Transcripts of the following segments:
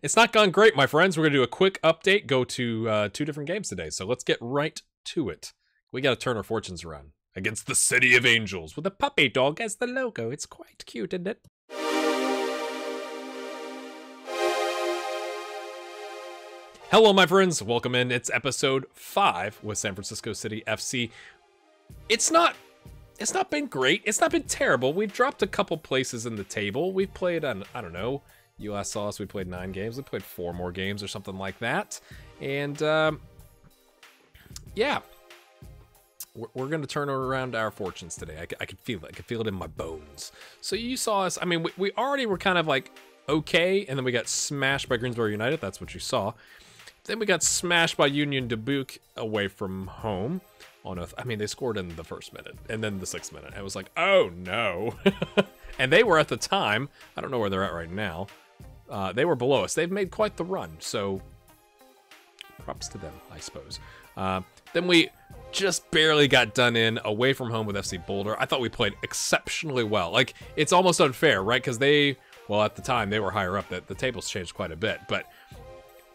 It's not gone great, my friends. We're going to do a quick update, go to 2 different games today. So let's get right to it. We got to turn our fortunes around against the City of Angels with a puppy dog as the logo. It's quite cute, isn't it? Hello, my friends. Welcome in. It's episode 5 with San Francisco City FC. It's not been great. It's not been terrible. We've dropped a couple places in the table. We've played on, I don't know, you last saw us, we played 9 games. We played 4 more games or something like that. And, yeah. We're going to turn around our fortunes today. I can feel it. I can feel it in my bones. So you saw us, I mean, we already were kind of like, okay, and then we got smashed by Greensboro United. That's what you saw. Then we got smashed by Union Dubuque away from home. I mean, they scored in the first minute and then the 6th minute. It was like, oh no. And they were at the time, I don't know where they're at right now. They were below us. They've made quite the run. So props to them, I suppose. Then we just barely got done in away from home with FC Boulder. I thought we played exceptionally well. Like, it's almost unfair, right? Because well, at the time they were higher up. The tables changed quite a bit, but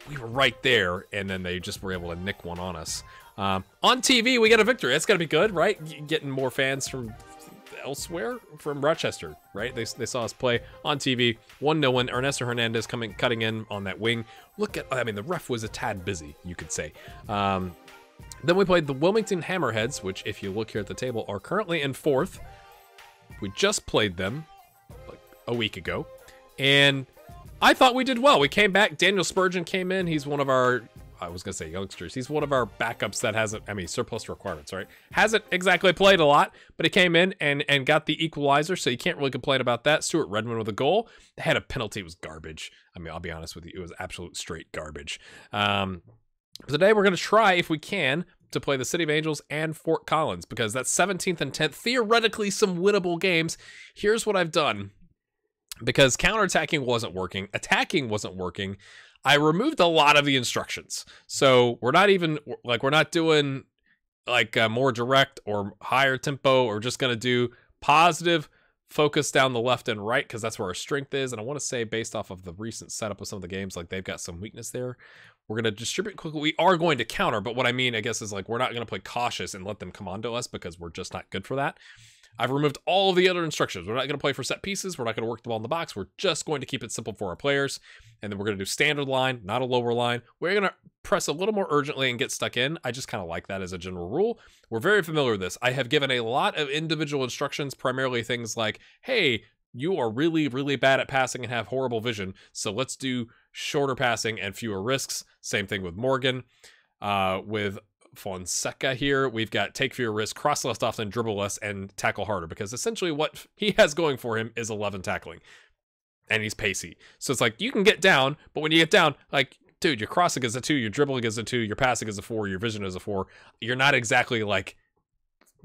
we were right there, and then they just were able to nick one on us. On TV, we got a victory. That's got to be good, right? Getting more fans from elsewhere, from Rochester, right? They saw us play on TV. 1-0 win. Ernesto Hernandez cutting in on that wing. I mean, the ref was a tad busy, you could say. Then we played the Wilmington Hammerheads, which, if you look here at the table, are currently in 4th. We just played them like a week ago, and I thought we did well. We came back. Daniel Spurgeon came in. He's one of our, I was going to say youngsters. He's one of our backups that hasn't, I mean, surplus requirements, right? Hasn't exactly played a lot, but he came in and got the equalizer, so you can't really complain about that. Stuart Redmond with a goal. They had a penalty. It was garbage. I mean, I'll be honest with you. It was absolute straight garbage. Today we're going to try, if we can, to play the City of Angels and Fort Collins, because that's 17th and 10th. Theoretically, some winnable games. Here's what I've done. Because counterattacking wasn't working, attacking wasn't working, I removed a lot of the instructions. So we're not doing like more direct or higher tempo. We're just going to do positive focus down the left and right, because that's where our strength is. And I want to say, based off of the recent setup of some of the games, like they've got some weakness there. We're going to distribute quickly. We are going to counter, but what I mean, I guess, is like we're not going to play cautious and let them commando us, because we're just not good for that. I've removed all of the other instructions. We're not going to play for set pieces. We're not going to work the ball in the box. We're just going to keep it simple for our players. And then we're going to do standard line, not a lower line. We're going to press a little more urgently and get stuck in. I just kind of like that as a general rule. We're very familiar with this. I have given a lot of individual instructions, primarily things like, hey, you are really, really bad at passing and have horrible vision, so let's do shorter passing and fewer risks. Same thing with Morgan. With Fonseca here, we've got take fewer risks, cross less often, dribble less, and tackle harder, because essentially what he has going for him is 11 tackling, and he's pacey. So it's like, you can get down, but when you get down, like, dude, your crossing is a 2, your dribbling is a 2, your passing is a 4, your vision is a 4. You're not exactly like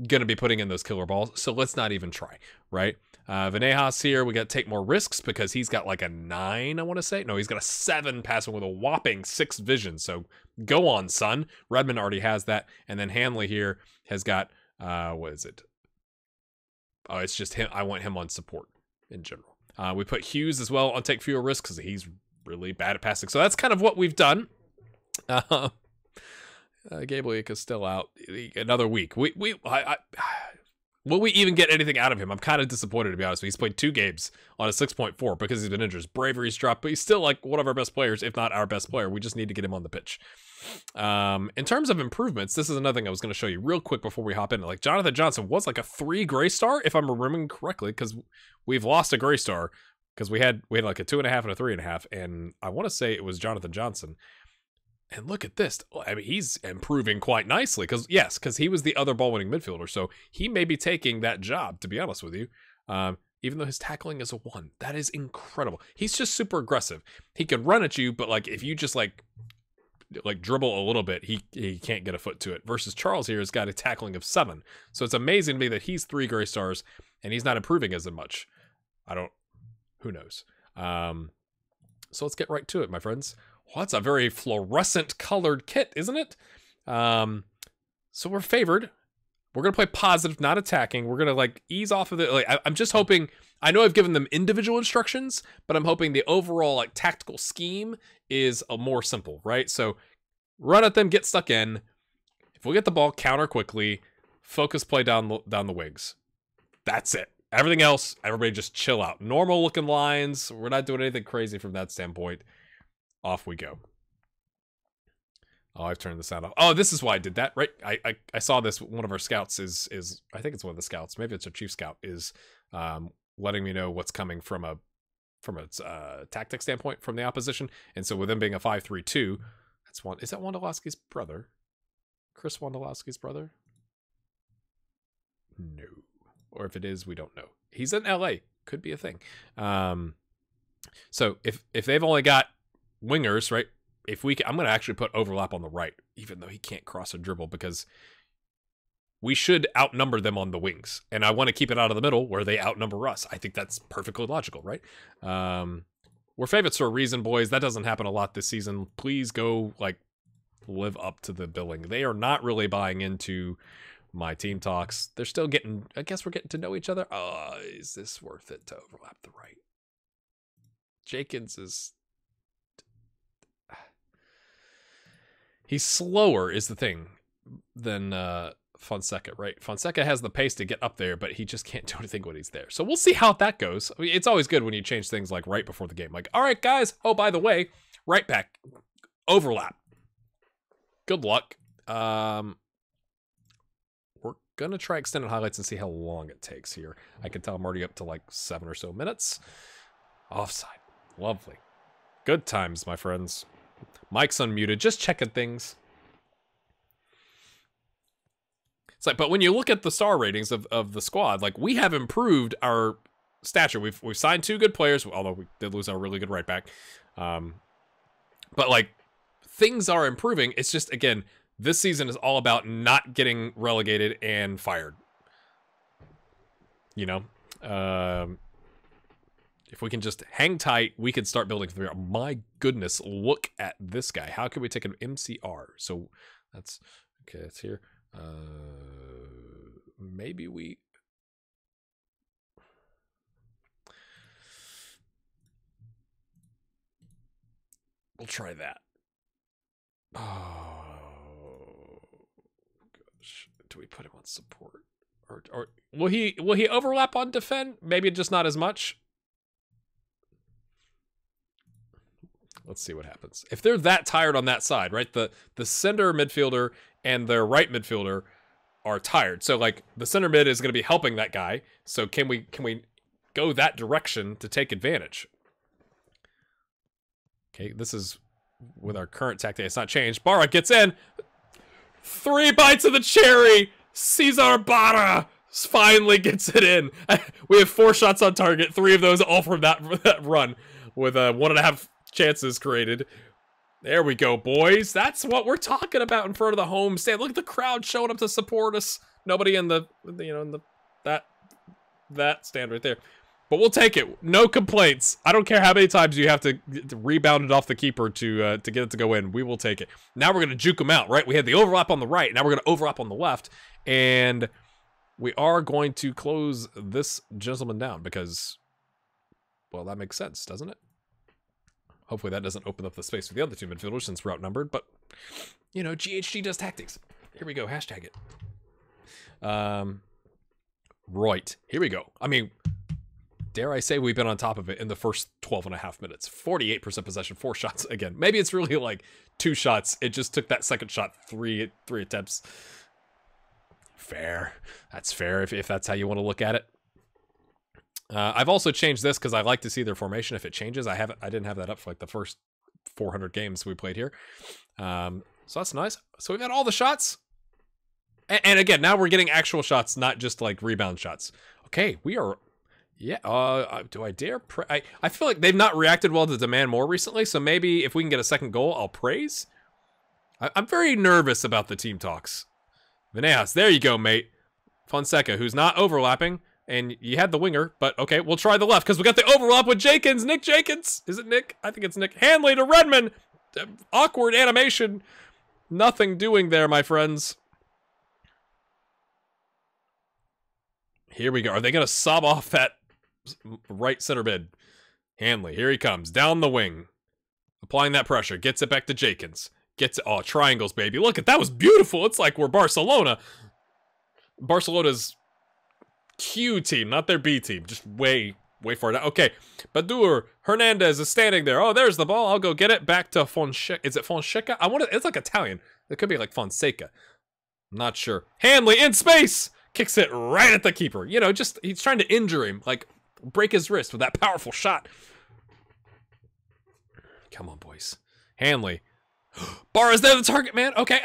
gonna be putting in those killer balls, so let's not even try, right? Venejas here, we got to take more risks, because he's got like a 9, I want to say. No, he's got a 7 passing with a whopping 6 vision, so go on, son. Redmond already has that. And then Hanley here has got, what is it? Oh, it's just him. I want him on support in general. We put Hughes as well on take fewer risks, because he's really bad at passing. So that's kind of what we've done. Gabliak is still out another week. Will we even get anything out of him? I'm kind of disappointed, to be honest. He's played 2 games on a 6.4 because he's been injured. His bravery's dropped, but he's still like one of our best players, if not our best player. We just need to get him on the pitch. In terms of improvements, this is another thing I was going to show you real quick before we hop in. Like, Jonathan Johnson was like a 3 gray star, if I'm remembering correctly, because we've lost a gray star, because we had like a 2.5 and a 3.5, and I want to say it was Jonathan Johnson. And look at this. I mean, he's improving quite nicely, because he was the other ball-winning midfielder, so he may be taking that job, to be honest with you. Even though his tackling is a 1. That is incredible. He's just super aggressive. He can run at you, but like if you just like dribble a little bit, he can't get a foot to it. Versus Charles here has got a tackling of 7. So it's amazing to me that he's 3 gray stars and he's not improving as much. Who knows? So let's get right to it, my friends. Well, that's a very fluorescent colored kit, isn't it? So we're favored. We're going to play positive, not attacking. We're going to like ease off of it. Like I'm just hoping, I know I've given them individual instructions, but I'm hoping the overall like tactical scheme is a more simple, right? So run at them, get stuck in. If we get the ball, counter quickly, focus play down the wings. That's it. Everything else, everybody just chill out. Normal looking lines. We're not doing anything crazy from that standpoint. Off we go. Oh, I've turned the sound off. Oh, this is why I did that, right? I saw this. One of our scouts is I think it's one of the scouts. Maybe it's a chief scout is letting me know what's coming from a tactic standpoint from the opposition. And so with them being a 5-3-2, that's one. Is that Wondolowski's brother? Chris Wondolowski's brother? No. Or if it is, we don't know. He's in LA. Could be a thing. So if they've only got wingers, right? If we can, I'm going to actually put overlap on the right, even though he can't cross a dribble, because we should outnumber them on the wings. And I want to keep it out of the middle where they outnumber us. I think that's perfectly logical, right? We're favorites for a reason, boys. That doesn't happen a lot this season. Please go, like, live up to the billing. They are not really buying into my team talks. They're still getting, I guess we're getting to know each other. Is this worth it to overlap the right? Jenkins is... He's slower is the thing than Fonseca, right? Fonseca has the pace to get up there, but he just can't do anything when he's there. So we'll see how that goes. I mean, it's always good when you change things like right before the game. Like, all right, guys. Oh, by the way, right back. Overlap. Good luck. We're going to try extended highlights and see how long it takes here. I can tell I'm already up to like 7 or so minutes. Offside. Lovely. Good times, my friends. Mike's unmuted, just checking things. It's like, but when you look at the star ratings of the squad, like we have improved our stature. We've signed 2 good players, although we did lose our really good right back. But like things are improving. It's just, again, this season is all about not getting relegated and fired. You know, if we can just hang tight, we can start building from here. My goodness, look at this guy. How can we take an MCR? So that's okay. It's here. Maybe we. We'll try that. Oh gosh, do we put him on support, or will he overlap on defend? Maybe just not as much. Let's see what happens. If they're that tired on that side, right? The center midfielder and their right midfielder are tired. So like the center mid is going to be helping that guy. So can we go that direction to take advantage? Okay, this is with our current tactic. It's not changed. Barra gets in. 3 bites of the cherry. Cesar Barra finally gets it in. We have 4 shots on target. 3 of those all from that run with 1.5 chances created. There we go, boys. That's what we're talking about in front of the home stand. Look at the crowd showing up to support us. Nobody in the that stand right there. But we'll take it. No complaints. I don't care how many times you have to rebound it off the keeper to get it to go in. We will take it. Now we're going to juke them out, right? We had the overlap on the right. Now we're going to overlap on the left. And we are going to close this gentleman down because, well, that makes sense, doesn't it? Hopefully that doesn't open up the space for the other 2 midfielders since we're outnumbered. But, you know, GHG does tactics. Here we go. Hashtag it. Right. Here we go. I mean, dare I say we've been on top of it in the first 12.5 minutes. 48% possession, 4 shots. Again, maybe it's really like 2 shots. It just took that second shot 3 attempts. Fair. That's fair if that's how you want to look at it. I've also changed this because I like to see their formation if it changes. I didn't have that up for like the first 400 games we played here. So that's nice. So we've had all the shots. And again, now we're getting actual shots, not just like rebound shots. Okay, we are... Yeah, do I dare... I feel like they've not reacted well to demand more recently, so maybe if we can get a second goal, I'll praise. I'm very nervous about the team talks. Veneas, there you go, mate. Fonseca, who's not overlapping... And you had the winger, but okay, we'll try the left because we got the overlap with Jenkins. Nick Jenkins. Is it Nick? I think it's Nick. Hanley to Redmond. Awkward animation. Nothing doing there, my friends. Here we go. Are they going to sob off that right center mid? Hanley, here he comes. Down the wing. Applying that pressure. Gets it back to Jenkins. Gets it. Oh, triangles, baby. Look at that. Was beautiful. It's like we're Barcelona. Barcelona's Q team, not their B team. Just way far down. Okay. Badur. Hernandez is standing there. Oh, there's the ball. I'll go get it. Back to Fonseca. Is it Fonseca? I want to. It's like Italian. It could be like Fonseca. I'm not sure. Hanley in space. Kicks it right at the keeper. You know, just he's trying to injure him. Like break his wrist with that powerful shot. Come on, boys. Hanley. Barra's there, the target man. Okay.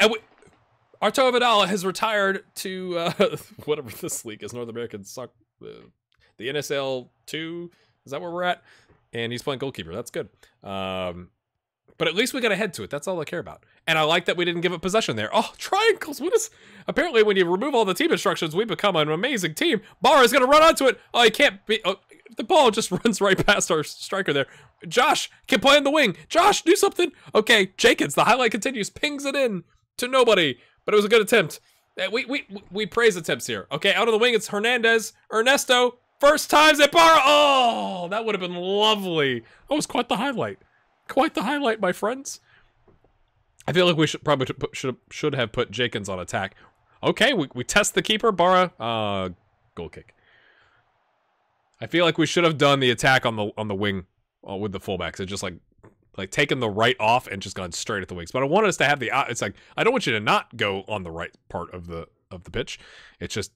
Arturo Vidal has retired to whatever this league is, North American Soccer, the NSL 2. Is that where we're at? And he's playing goalkeeper. That's good. But at least we got a head to it. That's all I care about. And I like that we didn't give up possession there. Oh, triangles. What is... Apparently, when you remove all the team instructions, we become an amazing team. Barra's going to run onto it. Oh, he can't be... Oh, the ball just runs right past our striker there. Josh can play in the wing. Josh, do something. Okay, Jenkins, the highlight continues. Pings it in to nobody. But it was a good attempt. We praise attempts here. Okay, out of the wing, it's Hernandez. Ernesto. First times at Barra. Oh, that would have been lovely. That was quite the highlight. Quite the highlight, my friends. I feel like we should probably should have put Jenkins on attack. Okay, we test the keeper. Barra, goal kick. I feel like we should have done the attack on the wing with the fullbacks. It just like taken the right off and just gone straight at the wings. But I wanted us to have the. It's like I don't want you to not go on the right part of the pitch. It's just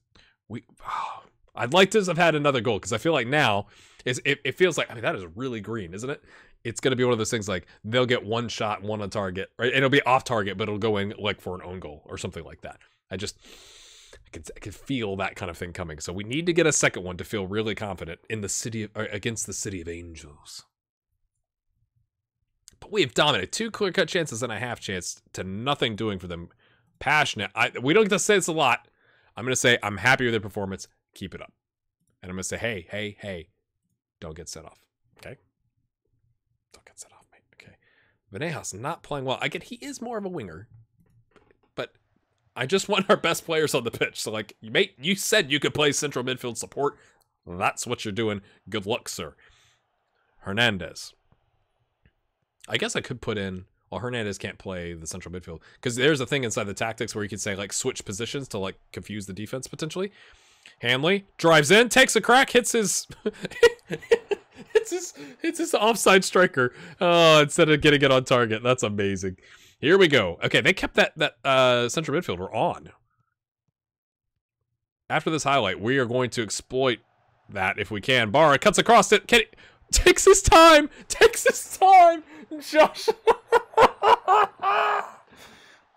I'd like to have had another goal because I feel like now it feels like that is really green, isn't it? It's going to be one of those things like they'll get one shot, one on target, right? And it'll be off target, but it'll go in like for an own goal or something like that. I could feel that kind of thing coming. So we need to get a second one to feel really confident in the against the City of Angels. But we have dominated 2 clear-cut chances and a half chance to nothing doing for them. Passionate. We don't get to say this a lot. I'm going to say I'm happy with their performance. Keep it up. And I'm going to say, hey, don't get set off. Okay? Don't get set off, mate. Okay. Venejas not playing well. I get he is more of a winger. But I just want our best players on the pitch. So, like, mate, you said you could play central midfield support. That's what you're doing. Good luck, sir. Hernandez. I guess I could put in... Well, Hernandez can't play the central midfield. Because there's a thing inside the tactics where you could say, like, switch positions to, like, confuse the defense, potentially. Hanley drives in, takes a crack, hits his... hits his offside striker. Oh, instead of getting it on target. That's amazing. Here we go. Okay, they kept that central midfielder on. After this highlight, we are going to exploit that if we can. Barra cuts across it. Takes his time. Josh.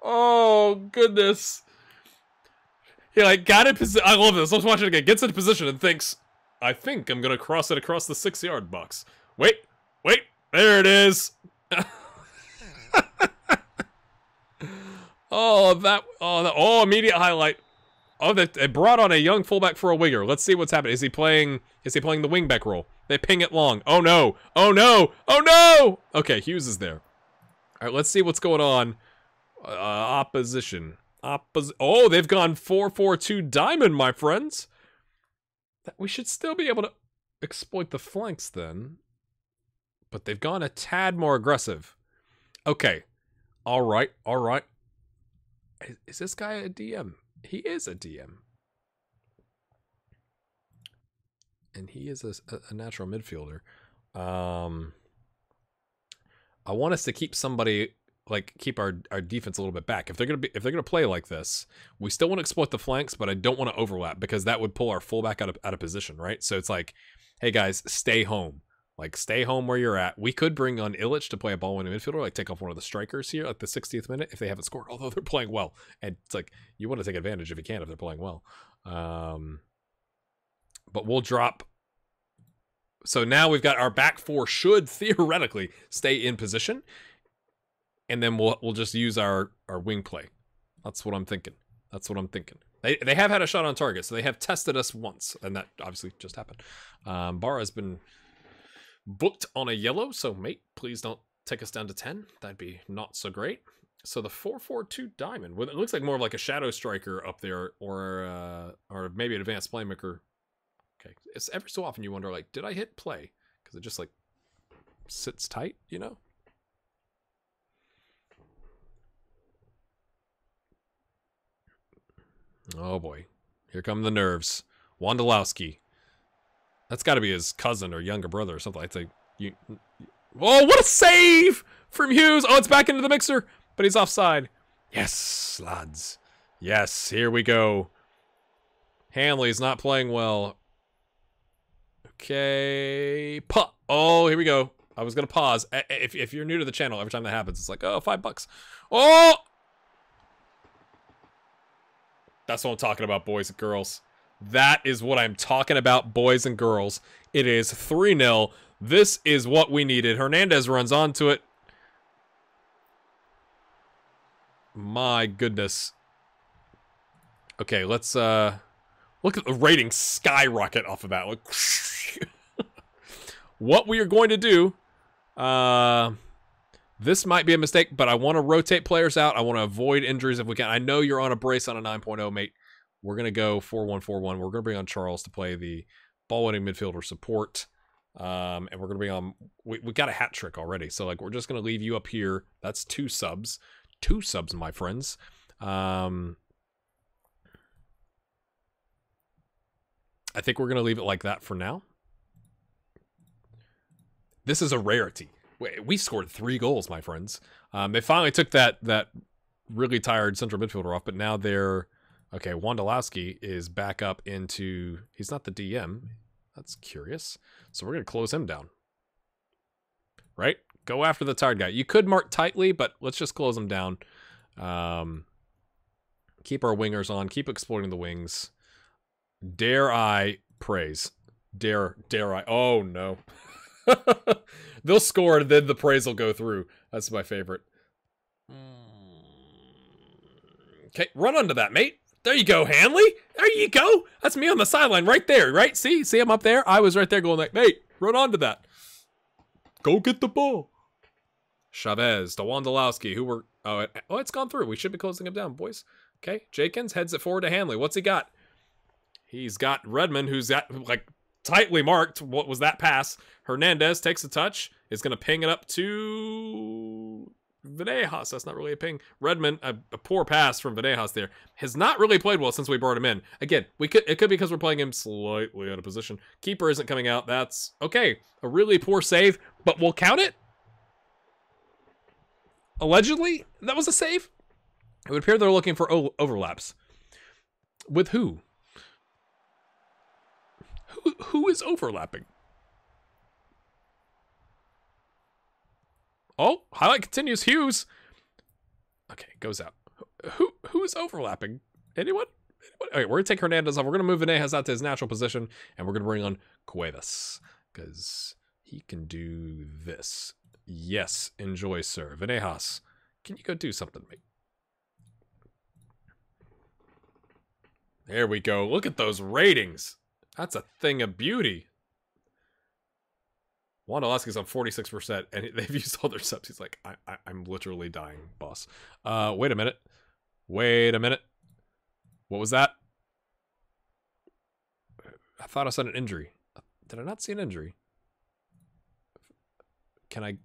Oh, goodness. He like got in position. I love this. Let's watch it again. Gets into position and thinks, I think I'm going to cross it across the 6-yard box. Wait. There it is. Immediate highlight. Oh, they brought on a young fullback for a winger. Let's see what's happening. Is he playing the wingback role? They ping it long. Oh no. Okay, Hughes is there. All right, let's see what's going on. Opposition. Oh, they've gone 4-4-2 diamond, my friends. We should still be able to exploit the flanks then. But they've gone a tad more aggressive. Okay. All right. Is this guy a DM? He is a DM. And he is a natural midfielder. I want us to keep somebody, like, keep our defense a little bit back. If they're gonna play like this, we still want to exploit the flanks, but I don't want to overlap because that would pull our fullback out of position, right? So it's like, hey guys, stay home. Like, stay home where you're at. We could bring on Illich to play a ball-winning midfielder, like take off one of the strikers here at the 60th minute if they haven't scored, although they're playing well. And it's like, you want to take advantage if you can if they're playing well. But we'll drop. So now we've got our back four should theoretically stay in position. And then we'll just use our wing play. That's what I'm thinking. They have had a shot on target, so they have tested us once. And that obviously just happened. Barra has been booked on a yellow, so mate, please don't take us down to 10. That'd be not so great. So the 4-4-2 diamond, it looks like more of like a shadow striker up there, or maybe an advanced playmaker Okay. It's every so often you wonder, like, did I hit play? Because it just, like, sits tight, you know? Oh, boy. Here come the nerves. Wondolowski. That's got to be his cousin or younger brother or something. I'd say, oh, what a save from Hughes. Oh, it's back into the mixer, but he's offside. Yes, lads. Yes, here we go. Hanley's not playing well. Okay. Oh, here we go. I was going to pause. If you're new to the channel, every time that happens, it's like, oh, $5. Oh! That's what I'm talking about, boys and girls. That is what I'm talking about, boys and girls. It is 3-0. This is what we needed. Hernandez runs onto it. My goodness. Okay, let's look at the rating skyrocket off of that. Look. What we are going to do, this might be a mistake, but I want to rotate players out. I want to avoid injuries if we can. I know you're on a brace on a 9.0, mate. We're going to go 4-1-4-1. We're going to bring on Charles to play the ball-winning midfielder support. And we're going to bring on... We got a hat trick already. So, like, we're just going to leave you up here. That's 2 subs. 2 subs, my friends. I think we're going to leave it like that for now. This is a rarity. We scored 3 goals, my friends. They finally took that really tired central midfielder off, but now they're... Okay, Wondolowski is back up into... He's not the DM. That's curious. So we're going to close him down. Right? Go after the tired guy. You could mark tightly, but let's just close him down. Keep our wingers on. Keep exploiting the wings. Dare I praise? Dare I? Oh, no. They'll score and then the praise will go through. That's my favorite. Okay, run onto that, mate. There you go, Hanley. There you go. That's me on the sideline right there, right? See him up there? I was right there going like, mate, run onto that. Go get the ball. Chavez to Wondolowski, who were... Oh, it's gone through. We should be closing him down, boys. Okay, Jenkins heads it forward to Hanley. What's he got? He's got Redmond, who's got, like, tightly marked. What was that pass? Hernandez takes a touch. Is going to ping it up to... Venejas. That's not really a ping. Redmond, a poor pass from Venejas there. Has not really played well since we brought him in. Again, it could be because we're playing him slightly out of position. Keeper isn't coming out. That's okay. A really poor save, but we'll count it. Allegedly, that was a save. It would appear they're looking for overlaps. With who? Who is overlapping? Oh, highlight continues. Hughes. Okay, goes out. Who is overlapping? Anyone? Okay, we're going to take Hernandez off. We're going to move Venejas out to his natural position. And we're going to bring on Cuevas. Because he can do this. Yes, enjoy, sir. Venejas, can you go do something, mate? There we go. Look at those ratings. That's a thing of beauty. Wondolowski's on 46%, and they've used all their subs. He's like, I'm literally dying, boss. Wait a minute. Wait a minute. What was that? I thought I saw an injury. Did I not see an injury? Can I...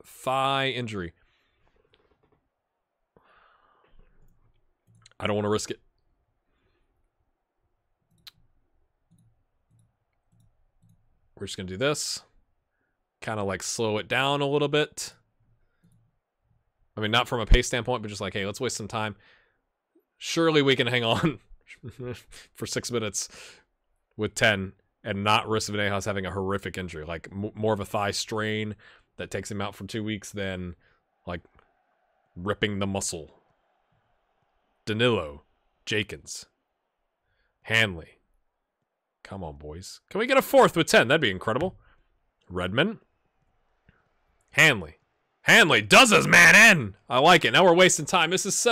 thigh injury. I don't want to risk it. We're just going to do this. Kind of like slow it down a little bit. I mean, not from a pace standpoint, but just like, hey, let's waste some time. Surely we can hang on for 6 minutes with 10 and not risk Venejas having a horrific injury. Like, more of a thigh strain that takes him out for 2 weeks than, like, ripping the muscle. Danilo. Jenkins. Hanley. Come on, boys. Can we get a 4th with 10? That'd be incredible. Redmond. Hanley. Hanley does his man in. I like it. Now we're wasting time. This is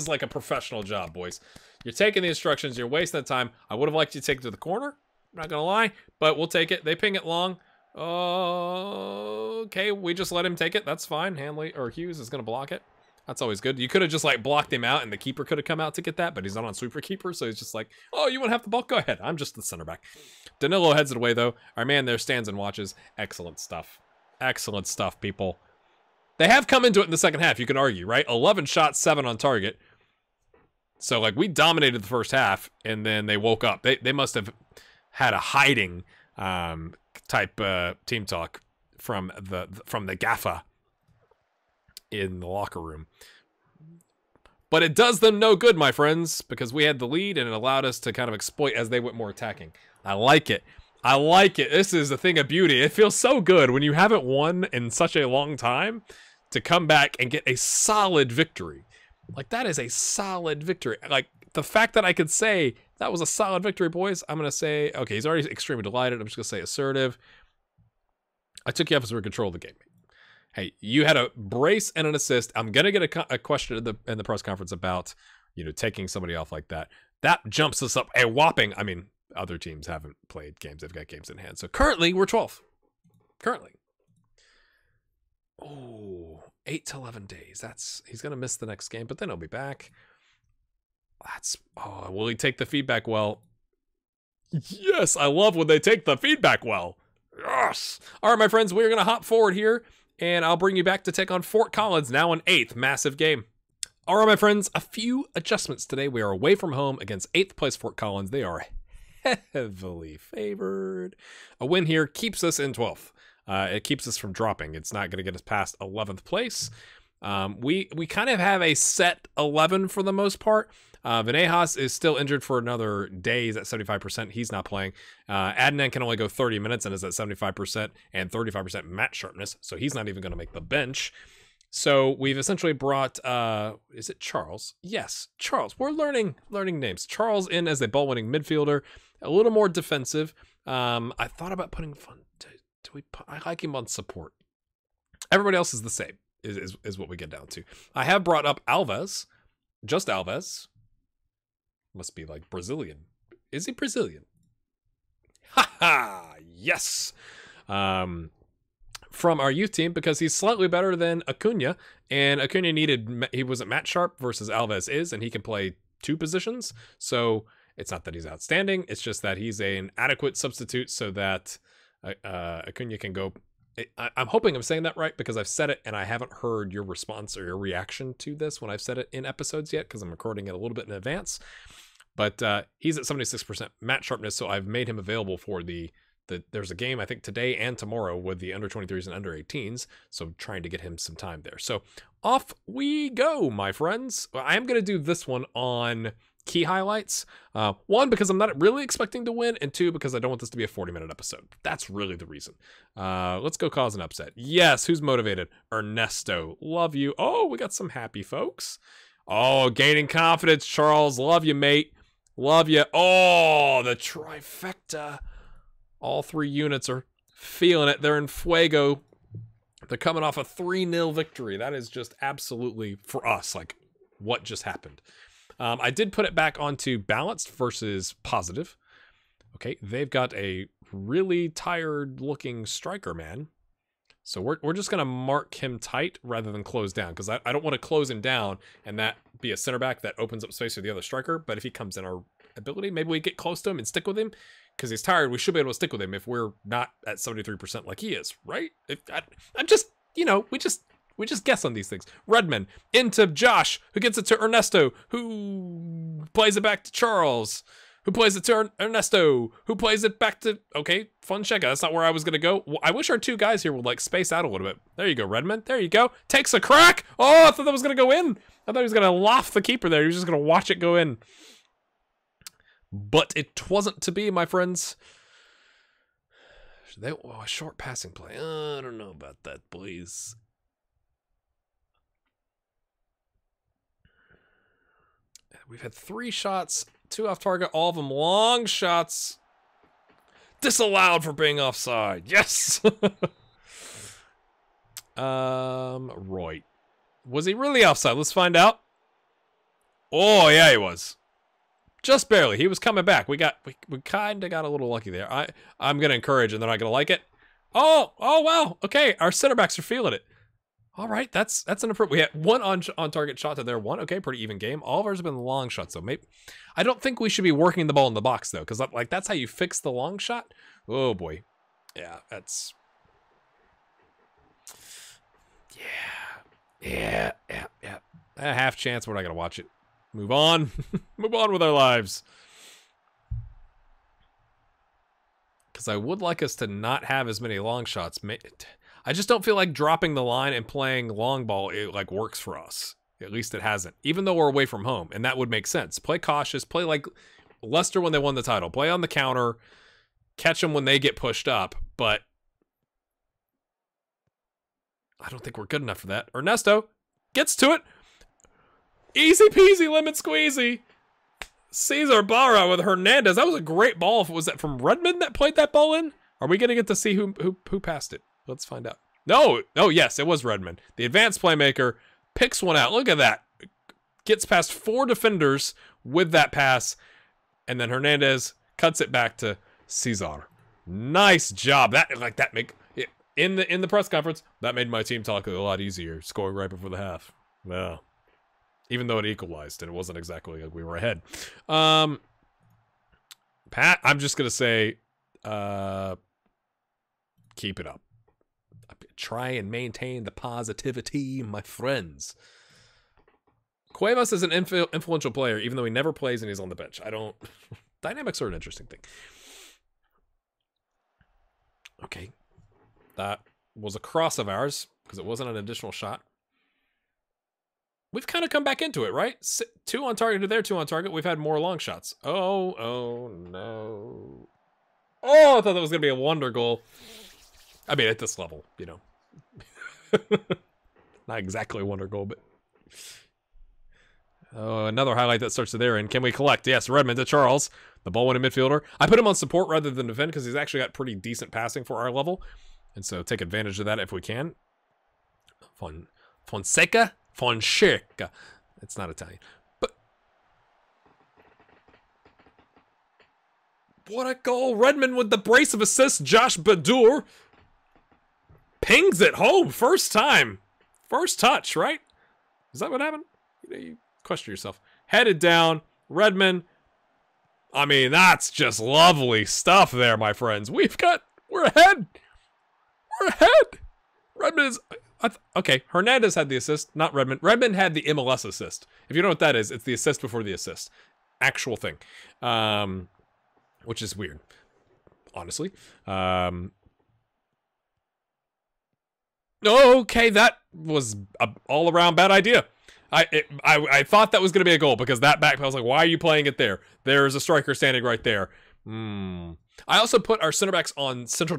like a professional job, boys. You're taking the instructions. You're wasting the time. I would have liked you to take it to the corner. I'm not going to lie. But we'll take it. They ping it long. Okay, we just let him take it. That's fine. Hanley or Hughes is going to block it. That's always good. You could have just like blocked him out and the keeper could have come out to get that, but he's not on sweeper keeper, so he's just like, oh, you want to have the ball? Go ahead. I'm just the center back. Danilo heads it away though. Our man there stands and watches. Excellent stuff. Excellent stuff, people. They have come into it in the second half, you can argue, right? 11 shots, 7 on target. So like we dominated the first half and then they woke up. They must have had a hiding type team talk from the gaffer in the locker room. But it does them no good, my friends, because we had the lead and it allowed us to kind of exploit as they went more attacking. I like it. I like it. This is a thing of beauty. It feels so good when you haven't won in such a long time to come back and get a solid victory. Like, that is a solid victory. Like, the fact that I could say that was a solid victory, boys, I'm going to say, okay, he's already extremely delighted. I'm just going to say assertive. I took you up as we control the game. Hey, you had a brace and an assist. I'm going to get a question in the press conference about, you know, taking somebody off like that. That jumps us up a whopping, I mean, other teams haven't played games. They've got games in hand. So currently, we're 12th. Currently. Oh, 8 to 11 days. He's going to miss the next game, but then he'll be back. Will he take the feedback well? Yes, I love when they take the feedback well. Yes. All right, my friends, we're going to hop forward here, and I'll bring you back to take on Fort Collins, now an 8th massive game. All right, my friends, a few adjustments today. We are away from home against 8th place Fort Collins. They are heavily favored. A win here keeps us in 12th. It keeps us from dropping. It's not going to get us past 11th place. We kind of have a set 11 for the most part. Venejas is still injured for another day. He's at 75%. He's not playing. Adnan can only go 30 minutes and is at 75% and 35% match sharpness. So he's not even going to make the bench. So we've essentially brought, is it Charles? Yes, Charles. We're learning names. Charles in as a ball-winning midfielder, a little more defensive. I thought about putting fun. I like him on support. Everybody else is the same, is what we get down to. I have brought up Alves, just Alves. Must be like Brazilian. Is he Brazilian? Haha, yes. From our youth team, because he's slightly better than Acuna, and Acuna he wasn't match sharp versus Alves is, and he can play 2 positions. So it's not that he's outstanding. It's just that he's an adequate substitute so that Acuna can go. I'm hoping I'm saying that right, because I've said it and I haven't heard your response or your reaction to this when I've said it in episodes yet, because I'm recording it a little bit in advance. But he's at 76% match sharpness, so I've made him available for there's a game, I think, today and tomorrow with the under 23s and under 18s, so trying to get him some time there. So off we go, my friends. I am going to do this one on key highlights. 1, because I'm not really expecting to win, and 2, because I don't want this to be a 40-minute episode. That's really the reason. Let's go cause an upset. Yes, who's motivated? Ernesto. Love you. Oh, we got some happy folks. Oh, gaining confidence, Charles. Love you, mate. Love you. Oh, the trifecta. All 3 units are feeling it. They're in fuego. They're coming off a 3-0 victory. That is just absolutely, for us, like, what just happened. I did put it back onto balanced versus positive. Okay, they've got a really tired-looking striker, man. So we're just going to mark him tight rather than close down, because I don't want to close him down and that be a center back that opens up space for the other striker. But if he comes in our ability, maybe we get close to him and stick with him, because he's tired. We should be able to stick with him if we're not at 73% like he is, right? I'm just, you know, we just guess on these things. Redmond into Josh, who gets it to Ernesto, who plays it back to Charles, who plays it to Ernesto, who plays it back to, okay, Fonseca. That's not where I was going to go. I wish our 2 guys here would, like, space out a little bit. There you go, Redmond. There you go. Takes a crack. Oh, I thought that was going to go in. I thought he was going to loft the keeper there. He was just going to watch it go in. But it wasn't to be, my friends. A short passing play. I don't know about that, please. We've had 3 shots, 2 off target, all of them long shots. Disallowed for being offside. Yes. Roy. Was he really offside? Let's find out. Oh, yeah, he was. Just barely. He was coming back. We kind of got a little lucky there. I'm going to encourage, and they're not going to like it. Oh, wow. Okay, our center backs are feeling it. All right, that's an approach. We had one on target shot to their one. Okay, pretty even game. All of ours have been long shots, so maybe I don't think we should be working the ball in the box though, because like that's how you fix the long shot. Oh boy, yeah, that's yeah. A half chance. We're not gonna watch it. Move on, move on with our lives. Because I would like us to not have as many long shots. I just don't feel like dropping the line and playing long ball, it like works for us. At least it hasn't. Even though we're away from home, and that would make sense. Play cautious, play like Leicester when they won the title. Play on the counter, catch them when they get pushed up, but I don't think we're good enough for that. Ernesto gets to it. Easy peasy lemon squeezy. Cesar Barra with Hernandez. That was a great ball. Was that from Redmond that played that ball in? Are we going to get to see who passed it? Let's find out. No. Oh, yes, it was Redmond. The advanced playmaker picks one out. Look at that. Gets past 4 defenders with that pass. And then Hernandez cuts it back to Cesar. Nice job. In the press conference, that made my team talk a lot easier. Scoring right before the half. Well, even though it equalized and it wasn't exactly like we were ahead. Pat, I'm just going to say, keep it up. Try and maintain the positivity, my friends. Cuevas is an influential player, even though he never plays and he's on the bench. Dynamics are an interesting thing. Okay. That was a cross of ours, because it wasn't an additional shot. We've kind of come back into it, right? 2 on target to their 2 on target. We've had more long shots. Oh, no. Oh, I thought that was going to be a wonder goal. I mean, at this level, you know. Not exactly a wonder goal, but... Oh, another highlight that starts to there. And can we collect? Yes, Redmond to Charles, the ball-winning midfielder. I put him on support rather than defend because he's actually got pretty decent passing for our level. And so take advantage of that if we can. Fonseca? It's not Italian. But... what a goal. Redmond with the brace of assists. Josh Badur pings it home. First time. First touch, right? Is that what happened? You question yourself. Headed down. Redmond. I mean, that's just lovely stuff there, my friends. We're ahead. We're ahead. Redmond is... okay, Hernandez had the assist, not Redmond. Redmond had the MLS assist. If you know what that is, it's the assist before the assist. Actual thing. Which is weird, honestly. Okay, that was an all-around bad idea. I thought that was going to be a goal because that back, I was like, why are you playing it there? There's a striker standing right there. I also put our center backs on central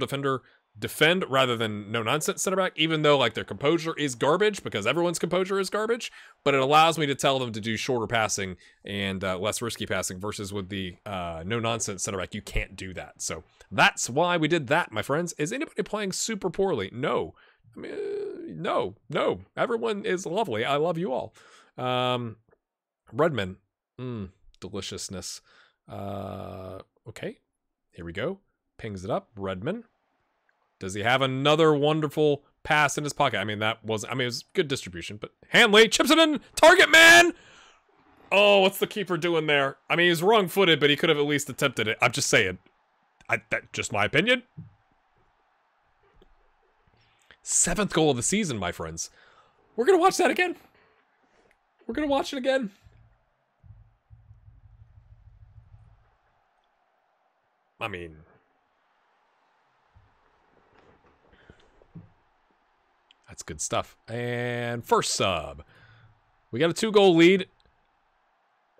defend rather than no-nonsense center back, even though like their composure is garbage because everyone's composure is garbage, but it allows me to tell them to do shorter passing and less risky passing versus with the no-nonsense center back, you can't do that. So that's why we did that, my friends. Is anybody playing super poorly? No. I mean, no. Everyone is lovely. I love you all. Redmond. Deliciousness. Okay. Here we go. Pings it up. Redmond. Does he have another wonderful pass in his pocket? I mean, it was good distribution, but Hanley chips it in. Target man! Oh, what's the keeper doing there? I mean, he's wrong-footed, but he could have at least attempted it. I'm just saying. That's just my opinion. 7th goal of the season, my friends. We're going to watch that again. We're going to watch it again. I mean... that's good stuff. And first sub. We got a 2-goal lead.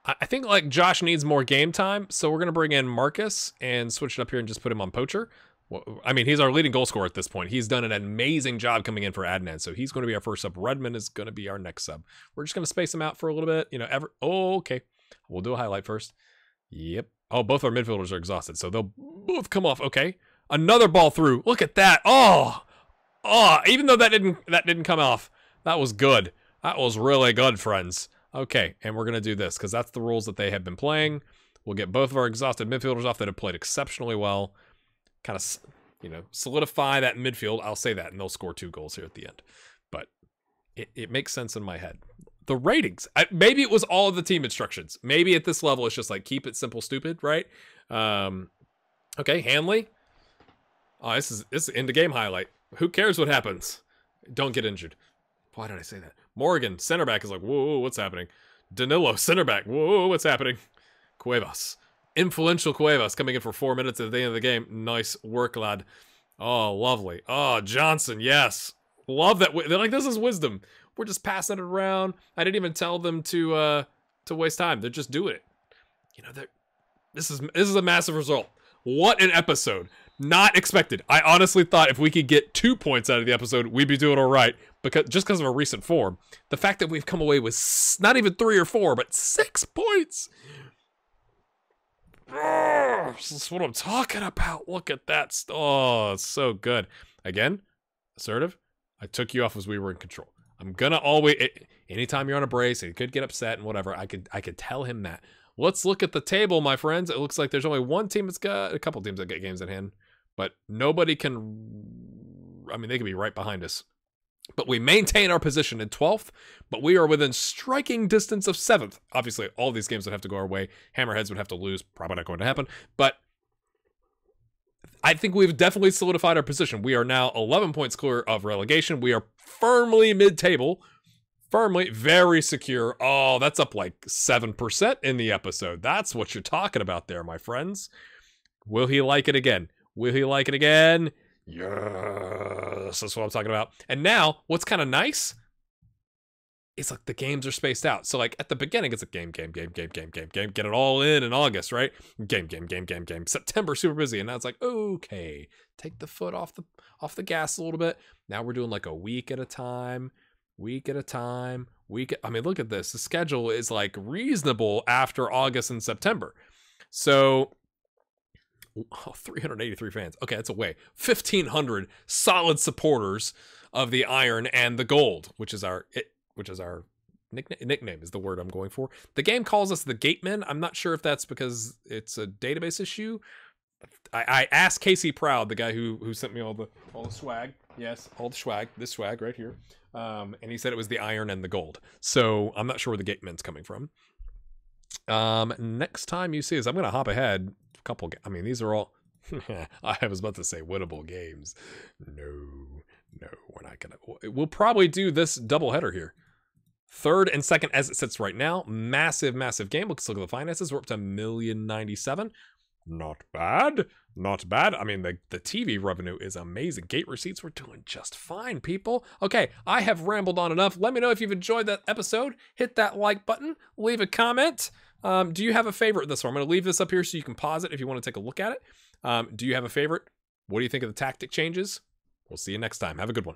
I think like Josh needs more game time, so we're going to bring in Marcus and switch it up here and just put him on poacher. Well, I mean, he's our leading goal scorer at this point. He's done an amazing job coming in for Adnan, so he's going to be our first sub. Redmond is going to be our next sub. We're just going to space him out for a little bit. You know, okay. We'll do a highlight first. Yep. Oh, both our midfielders are exhausted, so they'll both come off. Okay. Another ball through. Look at that. Oh, even though that didn't come off, that was good. That was really good, friends. Okay, and we're going to do this because that's the rules that they have been playing. We'll get both of our exhausted midfielders off that have played exceptionally well. Kind of, you know, solidify that midfield. I'll say that, and they'll score 2 goals here at the end. But it makes sense in my head. The ratings, maybe it was all of the team instructions. Maybe at this level, it's just like, keep it simple, stupid, right? Okay, Hanley. Oh, this is in the game highlight. Who cares what happens? Don't get injured. Why did I say that? Morgan, center back, is like, whoa, what's happening? Danilo, center back, whoa, what's happening? Cuevas, influential Cuevas, coming in for 4 minutes at the end of the game. Nice work, lad. Oh, lovely. Oh, Johnson, yes. Love that. They're like, this is wisdom. We're just passing it around. I didn't even tell them to waste time. They're just doing it. You know, this is a massive result. What an episode. Not expected. I honestly thought if we could get 2 points out of the episode, we'd be doing all right. Just because of our recent form. The fact that we've come away with not even 3 or 4, but 6 points. Oh, this is what I'm talking about. Look at that. Oh, it's so good. Again, assertive. I took you off as we were in control. I'm gonna always, anytime you're on a brace, he could get upset and whatever. I could tell him that. Let's look at the table, my friends. It looks like there's only one team that's got, a couple teams that get games at hand, but nobody can, I mean, they can be right behind us. But we maintain our position in 12th, but we are within striking distance of 7th. Obviously, all these games would have to go our way. Hammerheads would have to lose. Probably not going to happen. But I think we've definitely solidified our position. We are now 11 points clear of relegation. We are firmly mid-table. Firmly, very secure. Oh, that's up like 7% in the episode. That's what you're talking about there, my friends. Will he like it again? Will he like it again? Yes, that's what I'm talking about. And now, what's kind of nice, it's like the games are spaced out. So like at the beginning, it's like game. Get it all in August, right? Game. September, super busy. And now it's like, okay, take the foot off the gas a little bit. Now we're doing like a week at a time. I mean, look at this. The schedule is like reasonable after August and September. So 383 fans. Okay, that's a way. 1,500 solid supporters of the Iron and the Gold, which is our nickname is the word I'm going for. The game calls us the Gatemen. I'm not sure if that's because it's a database issue. I asked Casey Proud, the guy who sent me all the swag. Yes, all the swag. This swag right here. And he said it was the Iron and the Gold. So I'm not sure where the Gatemen's coming from. Next time you see us, I'm gonna hop ahead. I mean, these are all, I was about to say winnable games. No, we're not gonna, we'll probably do this doubleheader here. 3rd and 2nd as it sits right now. Massive game. Let's look at the finances. We're up to $1,097,000. Not bad. I mean, the TV revenue is amazing. Gate receipts, we're doing just fine, people. Okay, I have rambled on enough. Let me know if you've enjoyed that episode. Hit that like button. Leave a comment. Do you have a favorite this one? I'm going to leave this up here so you can pause it if you want to take a look at it. Do you have a favorite? What do you think of the tactic changes? We'll see you next time. Have a good one.